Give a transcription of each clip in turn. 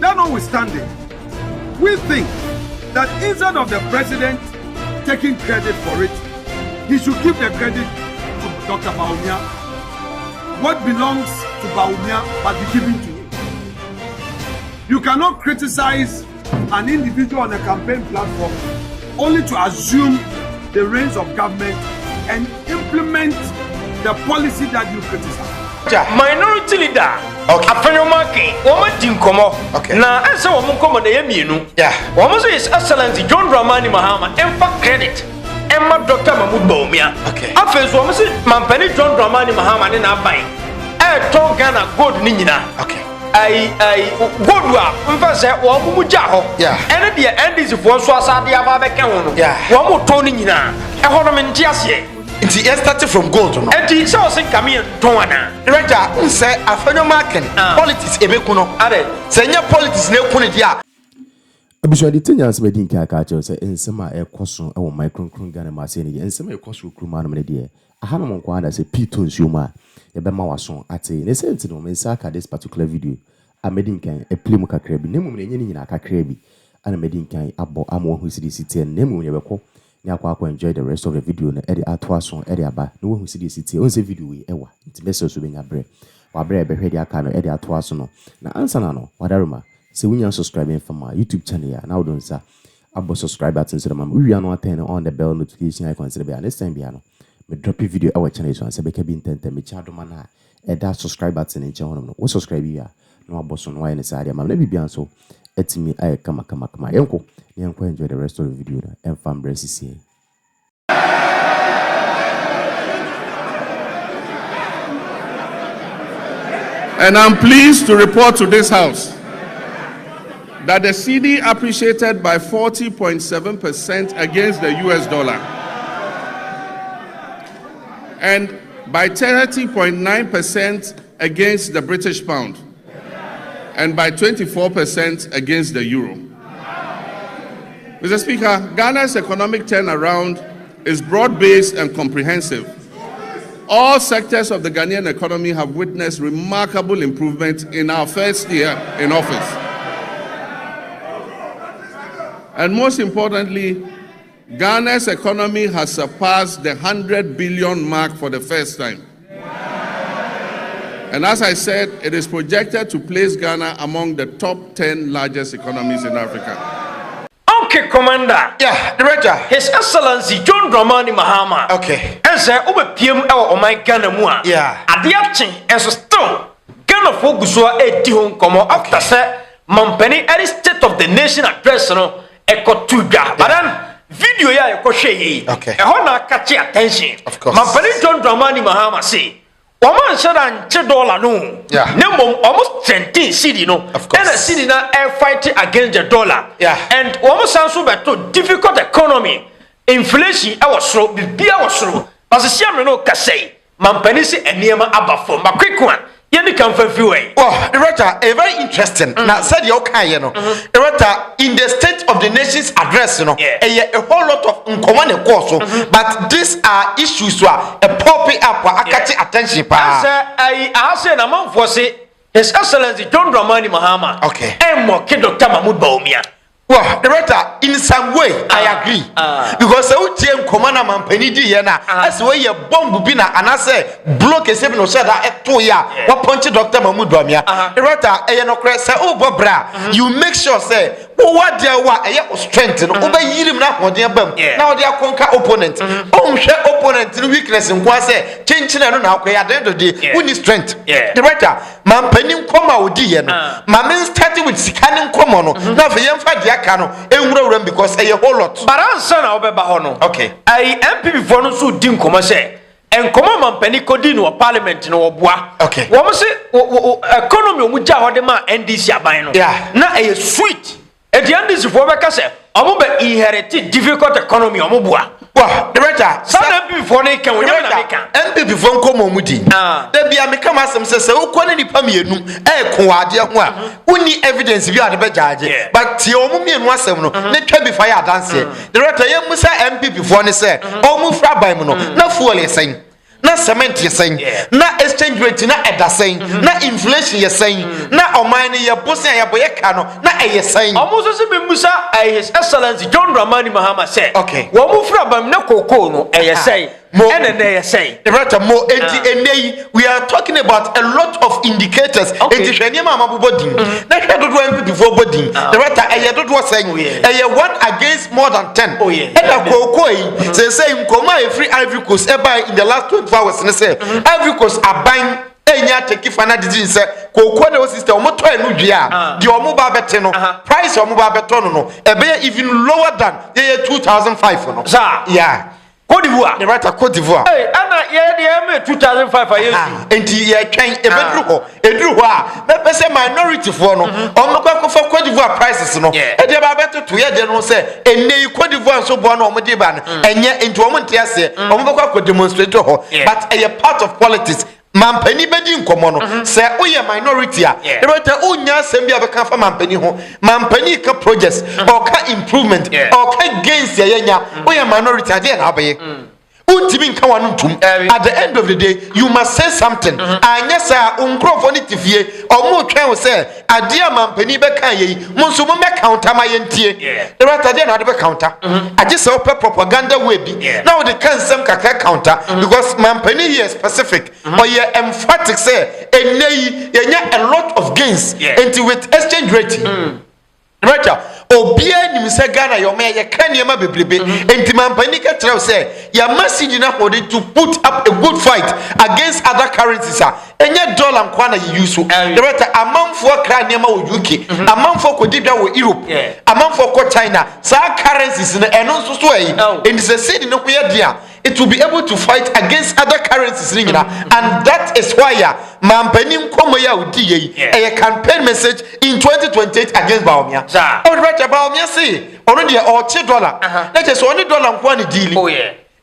That notwithstanding, we think that instead of the president taking credit for it, he should give the credit to Dr. Bawumia. What belongs to Bawumia must be given to him. You cannot criticize an individual on a campaign platform only to assume the reins of government and implement the policy that you criticize. Minority leader. Okay. Afenyo Markin. Woman dinkomo. Okay. Na answer woman komo na yemienu. Yeah. Woman say His Excellency John Dramani Mahama emfa credit. Emma Dr. Mahmoud Bawumia. Okay. Afenyo woman say Mampani John Dramani Mahama ne na aban. Ton Ghana gold ni nyina. Okay. I gold wa mfa say wo mu gya ho. Yeah. Ene de NDC fo so asade aba be ka ho no. Yeah. Wo mu ton ni nyina. E ho no me ntiase. It started from gold, no? And it's also coming to one. Director, say Afenyo Markin, politics, Ebekuno, Ade, Senya politics, no Kunidia. Abusha the 10 years wedding caricature say in summer a question our micron Ghana Marcini and some cost recruitment media. I had on one say P2 Zuma, a Bema was on at a sentinel in Saka this particular video. A maiden can a plimuka crabby, name in a crabby, and a maiden can abo amo who see the city and name when you were Nyakwa enjoy the rest of the video na edit atwa so edit aba no who see the city on say video we ewa nti best so benya bre wa bre be hwede aka no edit atwa so no na answer na no wadaruma se wunya subscribe for my YouTube channel ya na wo don sa abo subscribe button so ma we no attend on the bell notification icon so be next time bia no me drop video our channel so say be ka bi intente me cha do ma na eda subscribe button in channel no wo subscribe ya no abo so no wa ne sa dia ma na bibia so etimi ay kama yenko enjoy the rest of the video and fam bresi. And I'm pleased to report to this house that the CD appreciated by 40.7% against the US dollar and by 30.9% against the British pound and by 24% against the euro. Mr. Speaker, Ghana's economic turnaround is broad-based and comprehensive. All sectors of the Ghanaian economy have witnessed remarkable improvement in our first year in office. And most importantly, Ghana's economy has surpassed the 100 billion mark for the first time. And as I said, it is projected to place Ghana among the top 10 largest economies in Africa. Okay, Commander. Yeah, Director. His Excellency John Dramani Mahama. Okay. And say, Obe PM or my Ghana mua. Yeah. Adiachi, and so still, Ghana Fogusua e Tihon Komo after say, Mampeni at the State of the Nation address, no, Ekotuga. But then, video ya Ekoshe. Okay. A hona catch attention. Of course. Mampeni John Dramani Mahama say, Woman said $1 no. Yeah. Nemo almost 17 cedi no. Of course. And a cedi na air fighting against the dollar. Yeah. And almost sounds so bad to difficult economy. Inflation I was so be I was so. But the same no can say. Mampenisi and Niema abafo. My quick one. You can feel way. Oh, Director, very interesting. Now, said you okay, you know. Director, in the State of the Nation's address, you know, a whole lot of uncommon course, but these are issues a popping up, catching attention. I said a month for say His Excellency John Dramani Mahama. Okay. And more kid Dr. Mahmoud Bawumia. Well, Director, in some way, I agree. Because I would tell Commander Mampenidi Yana, as way a bomb bina, and I say, block a 7 or 7 at 2 years, what punchy Dr. Mahmoud Bawumia. Director, say, oh, Bobra, you make sure, say, what dear, what a strength, and obey him now, what dear bum. Now they are conquer opponent. Oh, share opponent in weakness and was say, changing and now, at the end of the day, we need strength. Director, Mampenim come out, dear. Mamma started with scanning common, now for young father. Because a whole lot. But I'm son of Bahono. Okay. I am people for no so dim commerce. And command Penicodino or parliament no bois. Okay. What was it? Economy which are the man NDC abino. Yeah. Now a sweet. At the end is for Bacassa. I will be inherited difficult economy or mobua. Well, Director, some before they can MP before Comomudi. There be a mechanism says, oh, quantity Pamianu, Quadia, only evidence if you are the better. But Tiomumian was no, let can be fire dancing. Director, you must say MP before they say, oh, move by Mono, no fool saying. na cement yɛ sɛn na exchange rate na ɛda sɛn na inflation yɛ sɛn na ɔman ne yɛ bosia yɛ boyɛ ka no na ɛyɛ sɛn ɔmo so se be musa his excellency John Dramani Mahama say okay wo mu fra bam na koko no ɛyɛ sɛn ɛna na ɛyɛ sɛn the right more enti we are talking about a lot of indicators enti hwɛ nneɛma amabobɔ din na hwɛ dodo MPP for bodin the right ɛyɛ dodo sɛn ɛyɛ 1 against more than 10 ɛda koko yi say nkoma e free Ivory Coast ɛba in the last 24 hours ne say Ivory Coast aban enya take fana didi say koko na sister omo to enu dua de omo ba bete no price omo ba beto no ebe even lower than 2005 no yeah Cote d'Ivoire the right Cote d'Ivoire ana ye 2005 ayesu enti ye twen eduru ho a me say minority for no omo kwa for Cote d'Ivoire prices no e de ba beto to ye de no say enei Cote d'Ivoire so bo no omo de ba no enye enti omo ntia se omo kwa demonstrate ho but a part of politics mampani bedi nkomo no se oye minority a ebeta onya asem bia beka fa mampani ho mampani ka projects or ka improvement or ka gains ya yenya oye minority ade na abaye untimi nka wanu ntum at the end of the day you must say something anya sa unkrofo ni tifie omo twen wo se ade a mampani beka yi monso mo me counter ma yentie ebeta ade na ade be counter age se ope propaganda we bi na wo de kansem kaka counter because mampani here specific or ye emphatic say enei yenya a lot of gains into with exchange rate right obia nim se Ghana yo me ye kan niema bebrebe enti mampani ka tell say ya message na for to put up a good fight against other currencies enye dollar nkwa na ye use right amanfo kra niema wo UK amanfo ko dibia wo Europe amanfo ko China sa currencies na eno nso so ayi enti se cedi no ko ye dia it will be able to fight against other currencies and that is why mampani nkomo ya udi yi a campaign message in 2028 against Bawumia already Bawumia say ono de $80 na just only dollar nkwa ni deal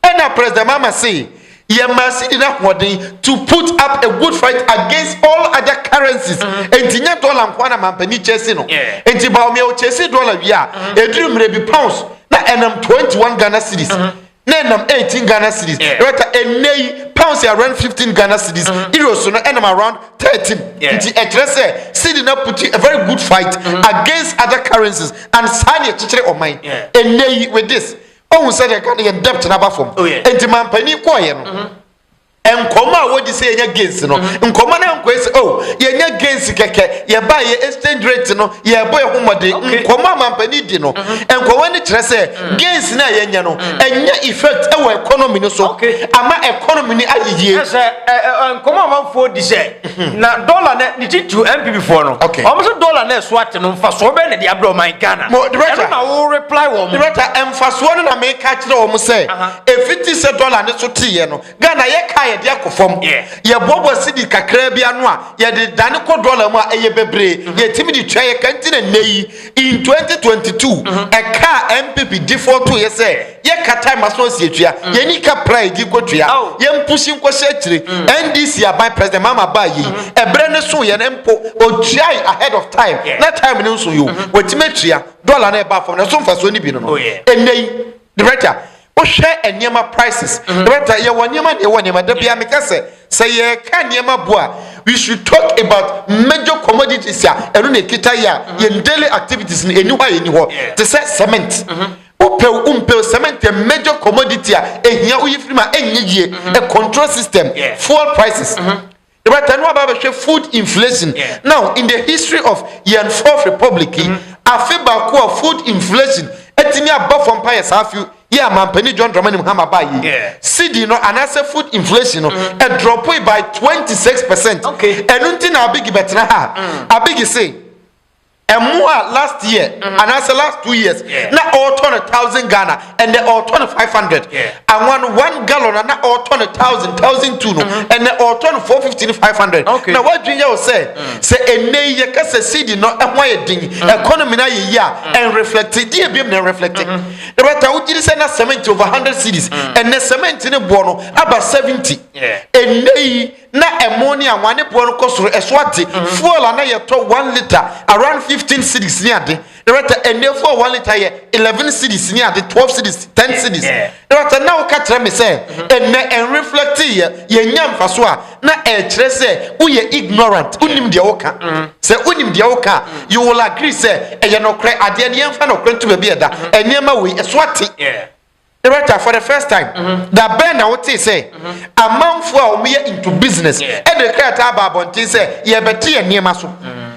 and now President Mahama say ye must na hoden to put up a good fight against all other currencies enti nya dollar nkwa na mampani chese no enti Bawumia o chese dollar bia edru mre bi pounds na enam 21 Ghana cedis Nenam 18 Ghana cedis. Right, and pounds around 15 Ghana cedis. Euros no enam around 13. It's a cedi na put a very good fight against other currencies and sign a teacher of mine. And with this, oh, said I can't get debt na bafom. And the man penny quiet. Nkoma wo di say enya gains no nkoma na nko say oh ye nya gains keke ye buy ye exchange rate no ye boy homode nkoma mampani di no nkoma ni kire say gains na ye nya no enya effect e wo economy no so ama economy ni ayeye say nkoma manfo di say na dollar na ni titu MPP for no o so dollar na swat no mfa so be ne di abro man Ghana na wo reply wo mo director emfaso no na me ka kire wo mo say e 50 say dollar ne so tie no Ghana ye kai dia kofom ye bobo sidi kakra bia no a ye de dane ko dollar mu a eye bebre ye timi di twa ye kanti na nei in 2022 e ka MPP default ye say ye kata maso si etua ye ni ka pride di ko tua ye mpushi nko shechire NDC abai president Mahama ba yi ebre ne so ye ne mpo o tua ahead of time na time ne so yo wetime tua dollar na e ba fom na so mfa so ni bi no enei director o share enema prices right ye wanyema de wanyema da bia meka say ye ka enema boa we should talk about major commodities ya enu na kita ya ye daily activities ni eni hwa ye ni ho to say cement umpel cement a major commodity ya ehia uyifrima enyie a control system fuel prices right and what about food inflation now in the history of Yen Fourth Republic afeba ko food inflation etimi above from empire safi yeah, mampani John Dramani Mahama ba yi. Cedi no anase food inflation no a drop by 26%. Enunti na abigi betna ha. Abigi say more last year and as the last 2 years na all turn 1,000 Ghana and they all turn 500 and 1 gallon and na all turn 1,002 no and they all turn 450 500 now what do you say ene ye ka se cedi no e ho ye din economy na ye ya and reflected dey be na reflected the better we did say na 70 over 100 cedis and the cement ne bo no about 70 ene na ammonia wane bo no kosoro eswate fuel na ye to 1 liter around 15 cedis ni ade Director, and therefore 1 liter 11 cities near the 12 cities, 10 cities. Director, now catch me say, and reflect here, ye nyam faswa, na trese, we ignorant, unim dioka. Say unim dioka, you will agree, say, and you know, crack at the end fan of to be better, and near we a swati. Director, for the first time, that Ben I would say, a month for we into business, and the creator Babonti say, ye better near Masu.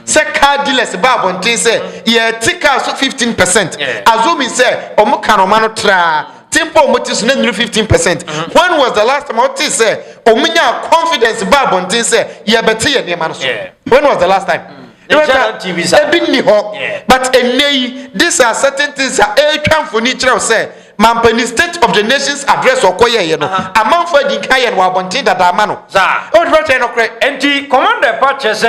Say car dealers Babonti say, ye take out 15%. Azumi say, Omukanomano tra. Tempo motis 15%. When was the last time I say, Ominya confidence Babonti say, ye better near Masu? When was the last time? But these are certain things that a for nature say. Mampani State of the Nations address or koye you know. Among for the Kayan Wabonti that Amano. Enti Commander Patches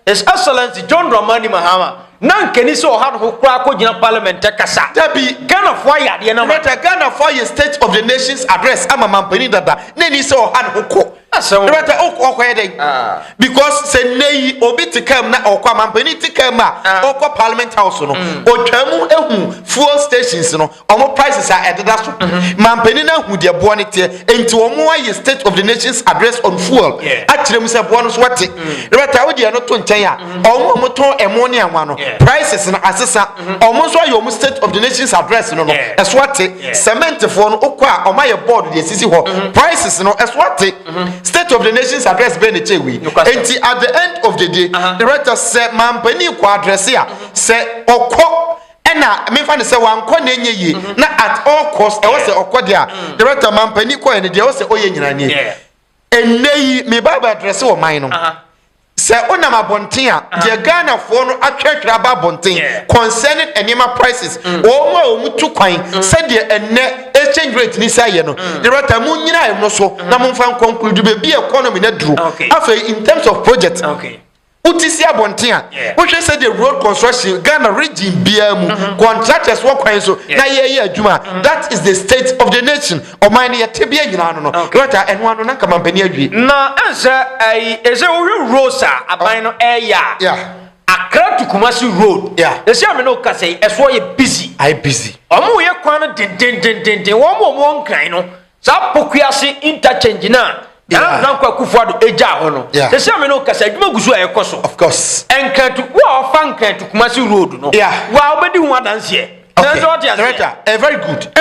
His Excellency John Dramani Mahama. Nan keniso hard who crack in Parliament Kasa. There be Ghana Fire, the number Ghana Fire State of the Nations address. I'm a Mampani that Neni so hard who cook. Because say nay obiti come na okwa mampani ti come okwa Parliament House no otwamu ehu fuel stations no omo prices are ededa so mampani na hu de bo ne tie enti omo aye State of the Nations address on fuel akire mu se bo no so wate reta wo de no to nchen a omo to emo ne anwa no prices na asesa omo so aye omo State of the Nations address no eso wate cement for no okwa omo aye board de sisi ho prices no eso wate State of the Nations address Benechewi. And at the end of the day, the director said, Mampani kwa address here, say, Oko, and I mean, say, one ye, not at all costs, I was say, Oko there. The director Mampani kwa, and they also Oyenani. And nay, me Baba address or mine. Say, Onama Bontia, the Ghana for a church rabba Bontin concerning anima prices, or to coin, said the net exchange rate Nisa Yeno. The Ratamunia no so, Namun conclude to be economy net drew. After in terms of project. Utisia Bontia, which I said the road construction, Ghana region BM, contractors work so. Juma. That is the state of the nation. Or mine a Tibia, and one on Nakampany. No, answer is a Rosa, a bino air. Accra to Kumasi Road. The Shamano Kase, as why you busy. I busy. Omo ye kwana din one more kind of Zapokiasi interchange now. Now, Kufuado Eja Hono. The Shamano Kasa, you go to of course. And can to war fun can to Kumasi Road. No, well, but you want dance here. Very good.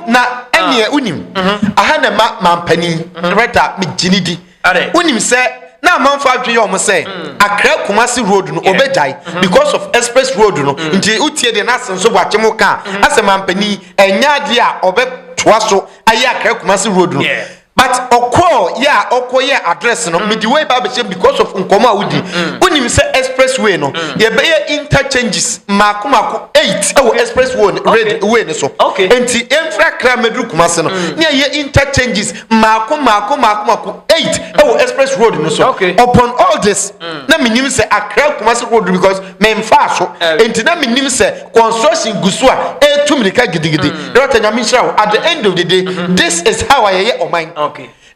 Na any unim. I had a mampani, writer, me Jinidi. Unim say, now man 5 years almost say, Accra Kumasi Road no obejai because of express road no. Until utie the nasa so wachemoka as a mampani, and yadia obe twaso, Accra Kumasi Road no. But Oko address no midway babeshe because of Nkoma Udi. Unim say expressway no. Ye be interchanges makumako 8 our express one red way so. Enti enfra kra medru Kumasi no. Near ye interchanges makumako 8 our express road no so. Upon all this, na minim say Accra Kumasi road because memfa so. Enti na minim say construction gusua e tumrika gidigidi. At the end of the day, this is how I hear on mine.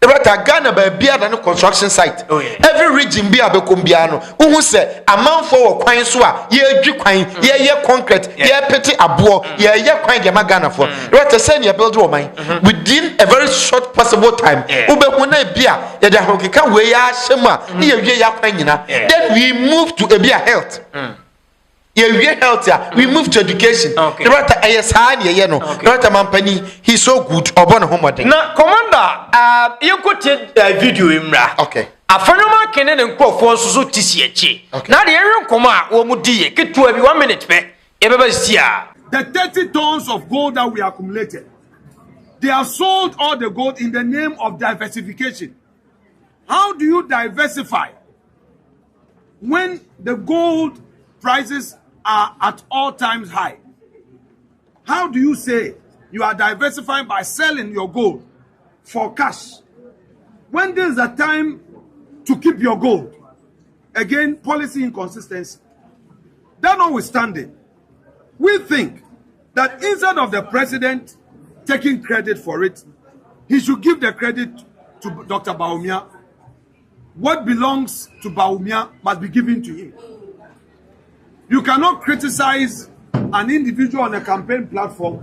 About Ghana by beer than a construction site. Every region be a becombiano. Who say a man for quine swa, ye quine, ye concrete, ye petty abo, ye quine Ghana for. Right, send your build mine within a very short possible time. Ube when I beer, the Hokikan way shema, then we move to a beer health. We move to education. The writer Mampani, he's so good. Now, Commander, you could take a video imra. Afenyo Markin and Crow for so TCH. Now the area Koma or Mudi, get to every 1 minute. The 30 tons of gold that we accumulated, they have sold all the gold in the name of diversification. How do you diversify when the gold prices are at all times high? How do you say you are diversifying by selling your gold for cash when there is a time to keep your gold? Again, policy inconsistency. That notwithstanding, we think that instead of the president taking credit for it, he should give the credit to Dr. Bawumia. What belongs to Bawumia must be given to him. You cannot criticize an individual on a campaign platform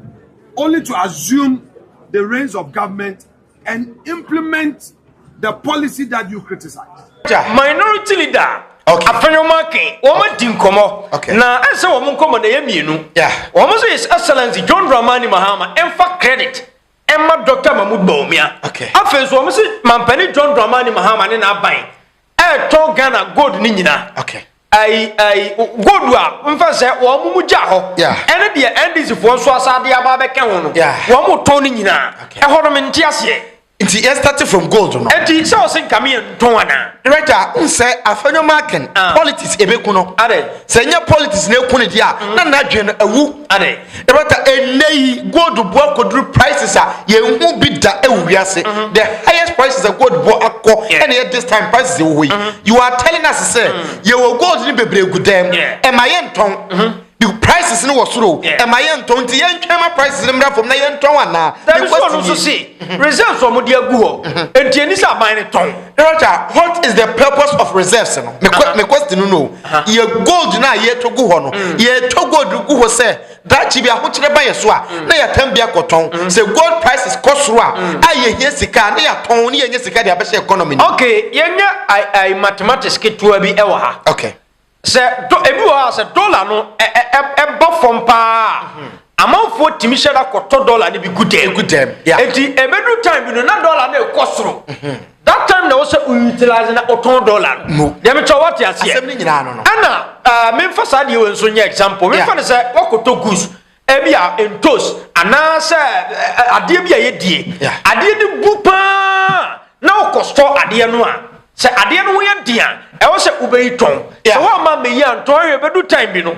only to assume the reins of government and implement the policy that you criticize. Minority leader. Afenyo Markin, woman dinkomo. Na ese woman komo na yemienu. Woman say His Excellency John Dramani Mahama emfa credit. Emma Dr. Mahmoud Bawumia. Afenyo woman say Mampani John Dramani Mahama ne na ban. To Ghana gold ni nyina. I gold wa mfa se wo mu gya ho. Ene de NDC fo so asade aba be ke ho no. Wo mu to ni nyina. E ho no menti ase. It started from gold, no? And he saw some coming to one. Director, say Afenyo Markin, politics ebekuno. Say your politics ne kunidia. Na na dwen awu. Director, enei gold bo kodru prices a ye hu bi da ewuase. The highest prices of gold bo akọ. And yet this time prices you are telling us say ye wo gold ni bebre gudem. E ma ye nton. The prices no was through. Am I in 20 yen prices from the yen ton? That is what you see. Reserves from the Aguo. And Tianisa mine ton. What is the purpose of reserves? Me question no. Ye gold na ye to go on. Ye to go do say that chibia ho kire ba yeso a na ya tambia koton. Say gold prices cost ro a ye here sika na ya ton na ye sika de abese economy. Okay, yenya I mathematics ketua bi e wa ha. Okay. Se ebi wa se dollar no e from pa amanfo timi sheda koto dollar ne bi good them enti ebedu time bi no na dollar na ekosoro that time na was utilize na oton dollar no dem cho what ya se asem ni nyina no ana me mfa sa de we nso nya example me fa ne se wakoto goose ebi a entos ana se ade bi a ye die ade ni bu pa na okosto ade no a se ade no ye dia e wo se ubei ton so wa ma me ya ton ye bedu time bi no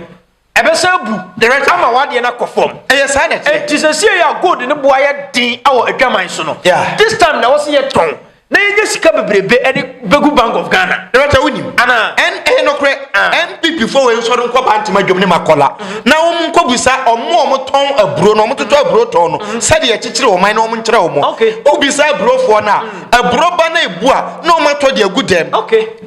ebesa bu direct ama wade na kofom yes I know it is a see ya good ne boa ya din awo adwaman so no this time na wo se ye ton na ye sika bebrebe e de begu Bank of Ghana direct unim ana en no kre NPP for we so nko ba ntima dwom ne makola na wo nko busa omo ton aburo no omo toto aburo ton no sade ye kikire o man na omo nkire omo obisa aburo fo na aburo ba na ebu a na omo to de agudem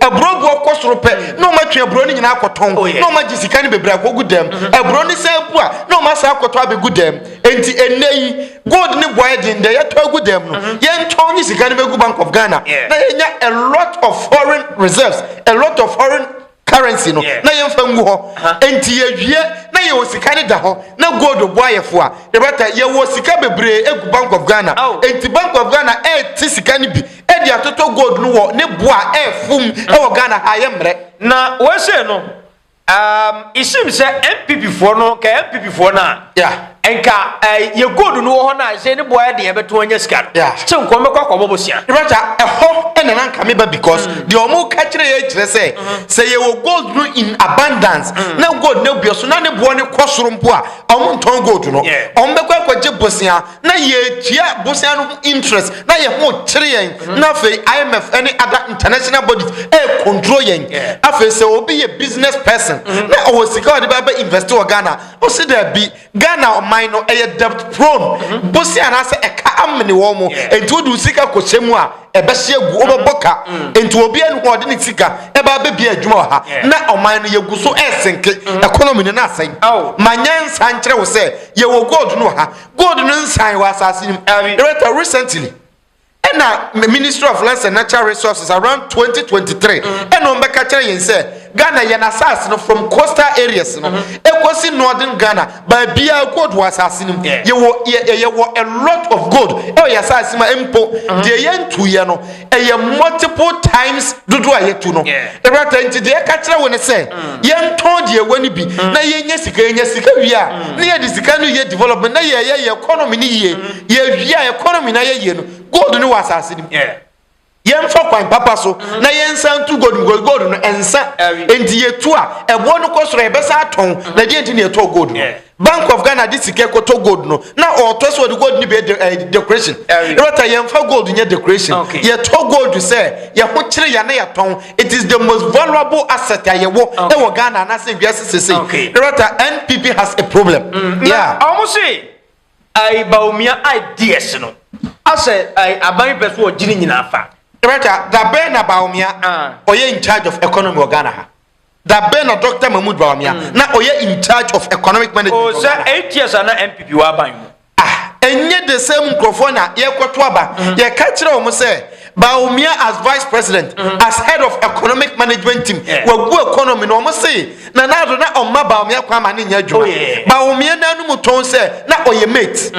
aburo bu okosoro pe na omo twe aburo ni nyina akoton na omo gisika ne bebre akogudem aburo ni se ebu a na omo sa akoto abegudem enti enei gold ni boy din de ye to agudem no ye nton ni sika ne begu Bank of Ghana na ye nya a lot of foreign reserves a lot of foreign currency no na ye mfa ngu ho enti ye wie na ye osika ne da ho na gold boy fo a de beta ye wo sika bebre egu Bank of Ghana enti Bank of Ghana ti sika ne bi e dia toto gold no wo ne boa fum e wo Ghana ha ye mre na we say no it seems say MPP for no ka MPP for na enka ye gold no ho na say ne boy de beto anya sika che nko me kwa kwa bosia brother ho ena na nka me ba because the omo ka kire ye kire say ye wo gold no in abundance na gold na bio so na ne boy ne kwosoro mpo a omo nton gold no omo be kwa je bosia na ye tia bosia no interest na ye ho kire yen na fe IMF any other international bodies control yen afa say obi ye business person na o sika de ba invest o Ghana o see there be Ghana no debt prone bosi anase eka amne wo mo enti odu sika ko chemu a ebehye gu oboboka enti obi anu ho de ne sika e ba be bia adwuma ha na oman no yegu so esenke economy na asen manyansa nkere wo se ye wo gold no ha gold no nsan wa asase nim recently na Ministry of Lands and Natural Resources around 2023 and on beka kire yen say Ghana ye na asase no from coastal areas no ekosi northern Ghana ba bia gold was asase nim ye wo a lot of gold e ye asase ma empo de ye ntu ye no e ye multiple times dudu ayetu no the right enti de ka kire wo ne say ye nton de wani bi na ye nya sika wi a na ye de sika no ye development na ye economy ni ye wi a economy na ye no gold no was asase nim yen for kwan papa so na yen san tu gold no ensa enti yetu a ebo no kosoro ebesa aton na de enti ne to gold no Bank of Ghana this ike ko to gold no na o to so the gold ni be decoration rota yen for gold nye decoration ye to gold say ye ho kire ya na ya ton it is the most valuable asset ya wo e wo Ghana na say sese rota NPP has a problem almost say I Bawumia ideas no ase aban peso o jini nyina afa Director, the Ben Bawumia, or in charge of economy of Ghana. that Ben or Dr. Mahmoud Bawumia na oye in charge of economic management. Oh, sir, 8 years and MPP wa ban. And yet the same microphone ye kwatwaba ye ka kire o mo say Bawumia as vice president as head of economic management team wagu economy no mo say na do na omma Bawumia kwa ma ne nya adwuma Bawumia na no muton say na oye mate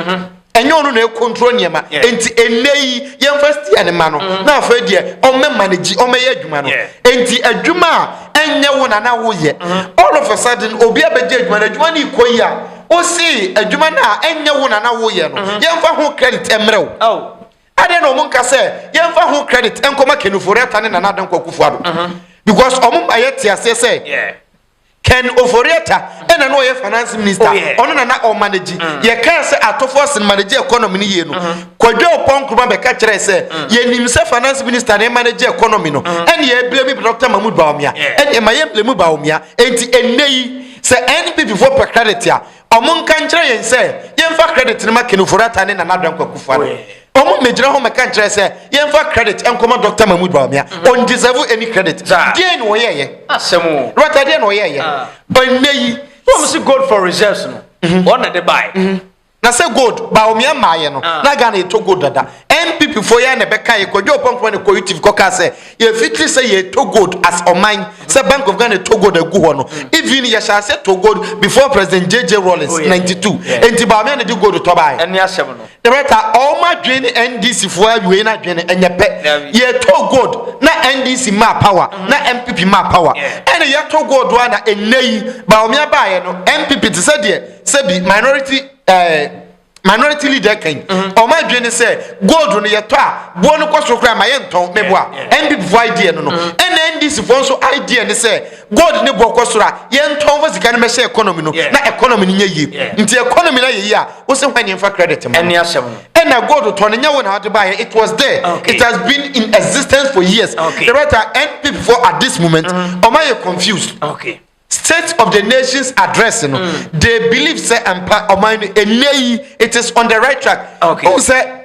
enye onu na control niema enti enei ye first year ne ma no na afa die omme manage omme ye adwuma no enti adwuma enye wo na wo ye all of a sudden obi abeje adwuma ni koyi a o see adwuma na enye wo na wo ye no ye mfa ho credit emrew ade no mun ka say ye mfa ho credit enkoma kenuforiata ne na dan kwakufu ado because omo ayete ase say Ken Oforieta ena no ye finance minister ono na o manage ye kan se atofo sin manage economy ni ye no kwadwe oponkuma be ka kire se ye nim se finance minister na manage economy no ene ye blame Dr. Mahmoud Bawumia ene ma ye blame Bawumia enti enei se NPP for per credit ya omon kan kire ye se ye mfa credit ni ma Ken Oforieta ne na dan kwakufu ado omo mejira ho meka kire se ye mfa credit enkoma Dr. Mahmoud Bawumia on deserve any credit dey no ye asemo what dey no ye but nay we see gold for reserves no one na dey buy na say gold Bawumia maaye no na ga na to gold dada MPP for ya na beka ye kwadwo pompo ne collective koka say ye fitri say ye to gold as oman say Bank of Ghana to gold agu ho no even ye shall say to gold before President JJ Rawlings 92 enti Bawumia na di gold to buy eni asem no the better all my drain NDC for we na drain enye pe ye to gold na NDC ma power na MPP ma power ene ye to gold wa na enei Bawumia buy no MPP to say there say be minority leader kan o ma dwene say gold no ye to a bo no kwaso kra ma ye nton meboa MPP for idea no NDC for so idea ne say gold ne bo kwaso ra ye nton for sika ne me share economy no na economy ne ye nti economy na ye a wo se hwan ye fa credit ma eni asem no and gold to nya won how to buy it was there it has been in existence for years the writer NPP for at this moment o ma ye confused State of the Nations address they believe say it is on the right track who say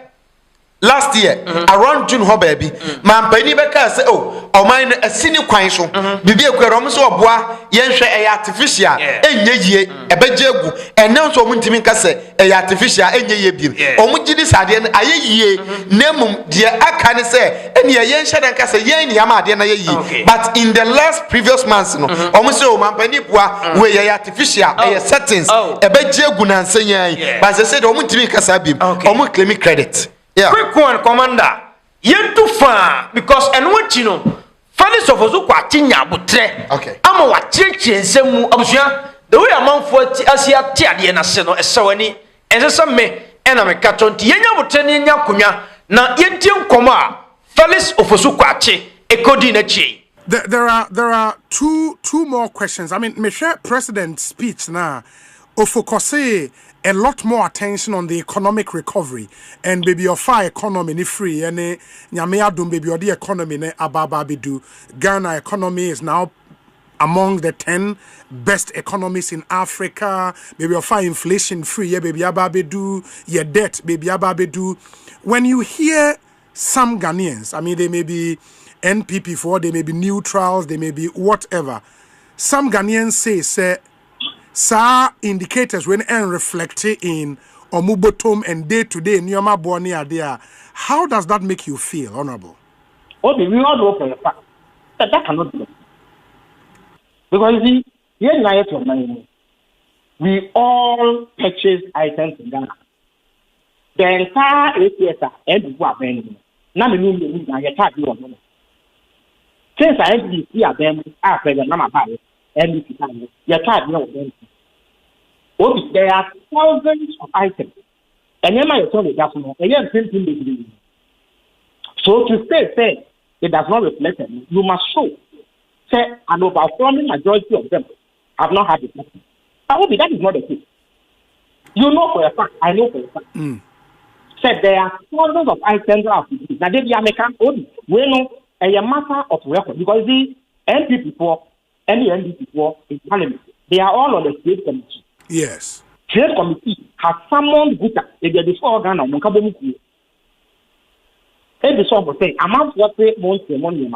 last year around June ho baby man pani beka say oman asini kwan so bibi ekwere so oboa yenhwe artificial enye yie ebeje egu ene so muntimi nka say artificial enye yie biem omugidi sade aye yie nemum de aka ne say ene yenhwe dan ka say yen ni ama ade na ye yie but in the last previous months no say man pani bua we artificial settings ebeje egu na nsenyan but say omuntimi nka say biem omu claim credit. Quick one, Commander. Yen too far because and what you know, Felix of Ozu Kwatinya butre. I'm a watching semu abusua. The way among 40 Asia Tiadi na seno esawani and some me and I'm a carton Tienya butre nya kunya na yentium koma Felix of Ozu Kwati ekodinachi. There are two more questions. I mean, Michelle President's speech now focus a lot more attention on the economic recovery and baby of fire economy ni free and nyame adum baby the economy ne ababa bidu. Ghana economy is now among the 10 best economies in Africa. Baby of fire inflation free yeah baby ababedu your debt baby ababedu. When you hear some Ghanaians, I mean they may be NPP for, they may be neutrals, they may be whatever. Some Ghanaians say sa indicators when reflect in omubotom and day-to-day nyoma boni adea. How does that make you feel, Honorable? Okay, we all know for a fact that cannot be. Because you see, here in Nigeria, money, we all purchase items in Ghana. The entire APS and what vending. Now we need to get you on. Since I have to see a them after the number buy and you can't know. There are thousands of items. And then my attorney does not. So to say it does not reflect it, you must show. Say an overwhelming majority of them have not had it. I hope that is not the case. You know for a fact, I know for a fact. Say there are thousands of items that have to be. Now they be American only. We know a matter of record because the NPP for any NDP for in Parliament, they are all on the state committee. Yes. Trade committee has summoned Guta. They get before Ghana. Munkabomuku. Every sort of thing. Amount what they want the money.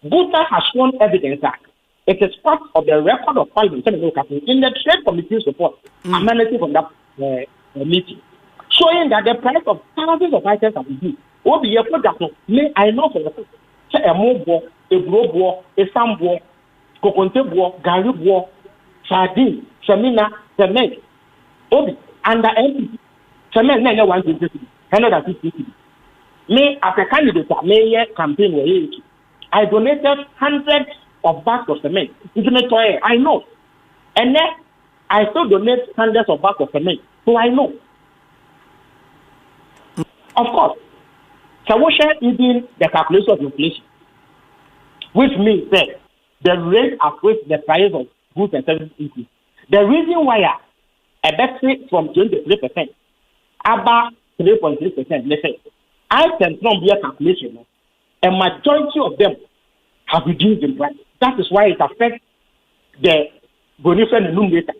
Guta has shown evidence that It is part of the record of Parliament in the Trade Committee's report, amenity from that meeting, showing that the price of thousands of items have reduced. Will be a product. May I know for the fact a mobile, a global, a sambo, coconte, gary, sardine, semina, cement, obi, under MP, cement, 150. Me, as a candidate, mayor campaign, I donated hundreds of bags of cement. I know. And then I still donate hundreds of bags of cement. So I know. Of course, so we share even the calculation of inflation, which means that the rate at which the price of goods and services increase. The reason why a bet from 23%, about 3.3%, let's say, I can from their calculation, a majority of them have reduced in price. That is why it affects the beneficial numerator.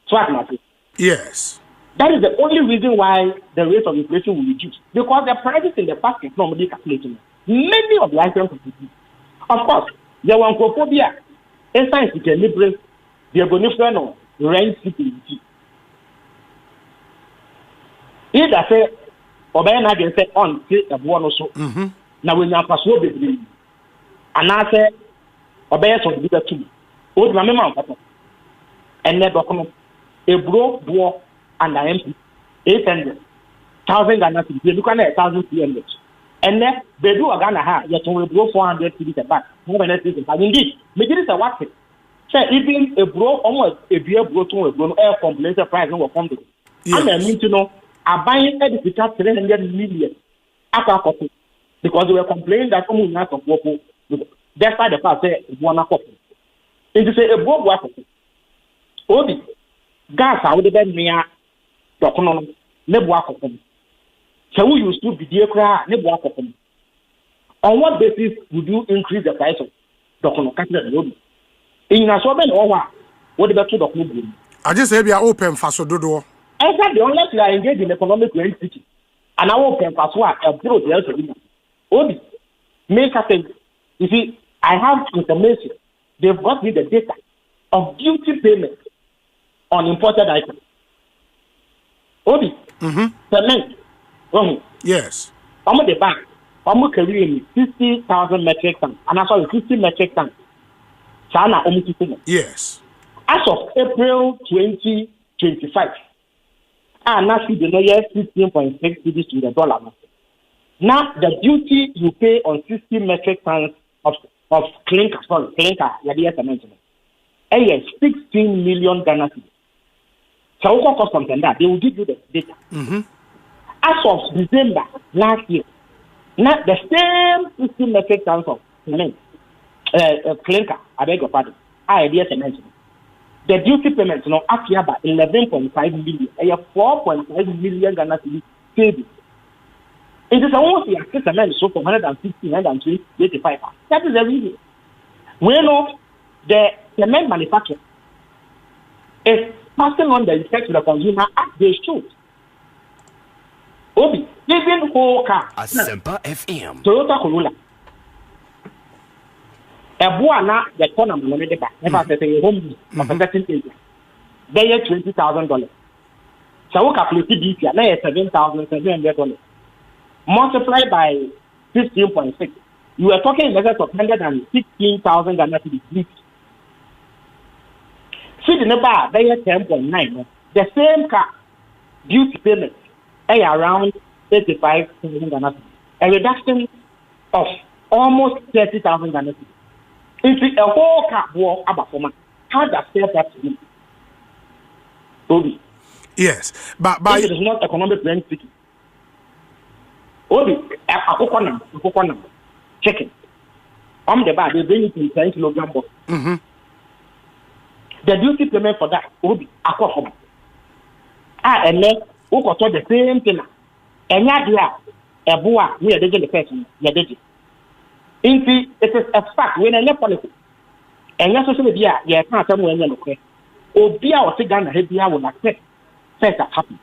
So I can say. Yes. That is the only reason why the rate of inflation will reduce. Because the prices in the basket normally calculated. Many of the items will reduce. Of course, there was phobia. Inside the liberal, the beneficial rent security. If I say, Obey again say on a one or so. Now we have passed over the and I say, Obey on the two. Old Mamma, and never come a broke war and I am 800,000 Ghana cedis. They look at 1,300. And then they do a Ghana high, yet we grow 400 cedis a back. Indeed, maybe it's a what it. Say, even a bro, almost a beer bro to a grown air complaints price will come to. I mean to know, are buying edificat 300 million after copy because they were complaining that only not of work. That's why the fact say one copy. It is a broke work. Obi, gas out the bed near Docono, Nebuaco. So we used to be dear cry, Nebuaco. On what basis would you increase the price of Docono Capital Road? In a sovereign or what about to Docono? I just say we are open for so do. Exactly, unless you are engaged in economic reality, and I will pay for a broad the Obi, make a thing. You see, I have information. They've got me the data of duty payment on imported items. Obi, cement. Yes. I'm the bank. I'm carrying 50,000 metric tons, and I saw 50 metric tons. Sana omiti. Yes. As of April 2025. Now see the year 16.6 cedis to the dollar. Now the duty you pay on 60 metric tons of clinker, yes, 16 million Ghana cedis. So cost something that they will give you the data. As of December last year, now the same 60 metric tons of cement, clinker, I beg your pardon, cement. The duty payments now up here by 11.5 million. I have 4.5 million Ghana cedis savings. It is almost the assessment so from 150, 103, 85. That is the reason. We know the cement manufacturer is passing on the effect to the consumer as they should. Obi, even whole car. Asempa FM. Toyota Corolla. A boana the corner money the back. Never say home of a certain area. They are $20,000. So we calculate this year, now $7,700. Multiplied by 15.6. You are talking in excess of 116,000 Ghana cedis. See the number, they are 10.9. The same car duty payment is around 35,000 Ghana cedis. A reduction of almost 30,000 Ghana cedis. If a whole car war about for man, how does that to me? Obi. Yes, but it is not economic rent speaking. Obi, a coconut, chicken. On the bar, they bring it in 10 kilogram box. The duty payment for that, Obi, a coconut. And then, who got the same thing. And yet, a boy, we are the person, you did it. It is a fact when I left politics. And your social media, you can't tell me when you're okay. Or be our Ghana, Hebia will accept. Says that happen.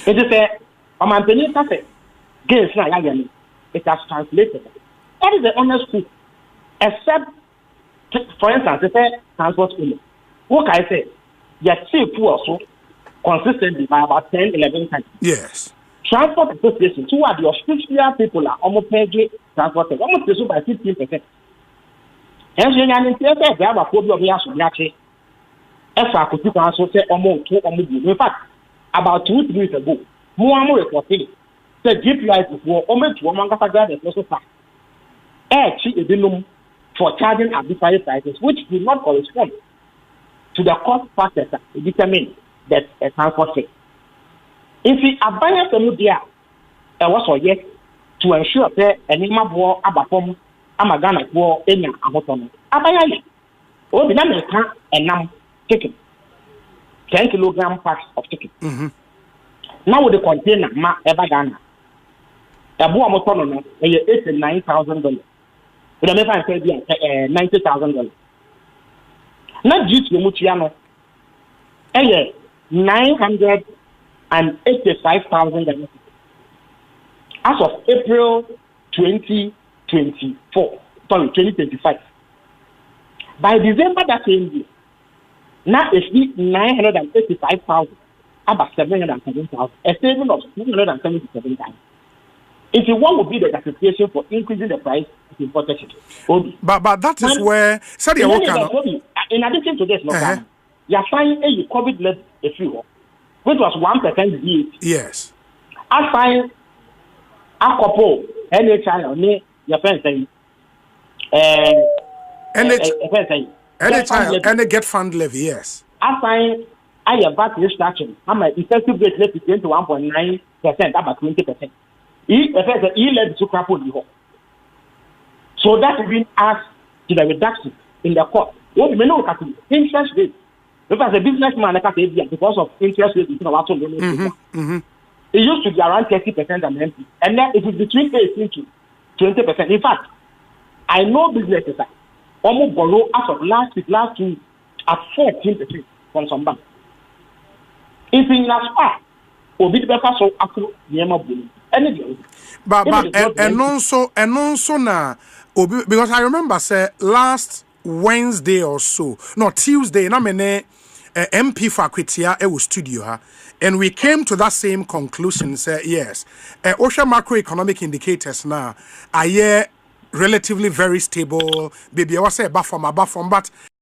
It is a man, it has translated. That is the honest truth. Except For instance, if a transport scheme, what I say, your cheap also consistently by about 10, 11 times. Yes. Transport associations, who are the official people, are almost paying transport, almost reduced by 15%. Hence, you can say that they have a phobia of the actually. As I could also say almost 2 or more. In fact, about 2 weeks ago, more reported the GPI for almost 1 month after that, also fact. For charging arbitrary prices, which do not correspond to the cost factors that determine that a transport fee. If the abundance of media was yet to ensure that any mabo abapom amagana war any ahoton. Abaya or the number and now chicken 10 kilogram packs of chicken. Now with the container ma ebagana. The boa motono $89,000. But I may find $90,000. Not due to the Muciano. $985,000 as of April 2025. By December that same year, now it's 985,000, about 707,000, a saving of 277,000. If you want to be the justification for increasing the price of imported chicken. But that is where in addition to this, you are finding a COVID led a few, which was 1% VAT. Yes. I find a couple any channel near your friend saying any get fund levy, yes. I find I have VAT restriction. I'm an effective rate left to 21.9%, about 20%. He led to crap on the whole. So that will ask to the reduction in the cost. What we may know is interest rate. Because a businessman, because of interest rate, it used to be around 30% and empty. And then it is between 18 to 20%. In fact, I know businesses that almost borrow as of last week at 14% from some bank. If in last part, or bit better so after the M. But and also now because I remember say last Wednesday or so, no Tuesday, na mene MP for Akwitia e studio ha, and we came to that same conclusion. Say yes, OSHA macroeconomic indicators now are relatively very stable. Baby, I was say above from, but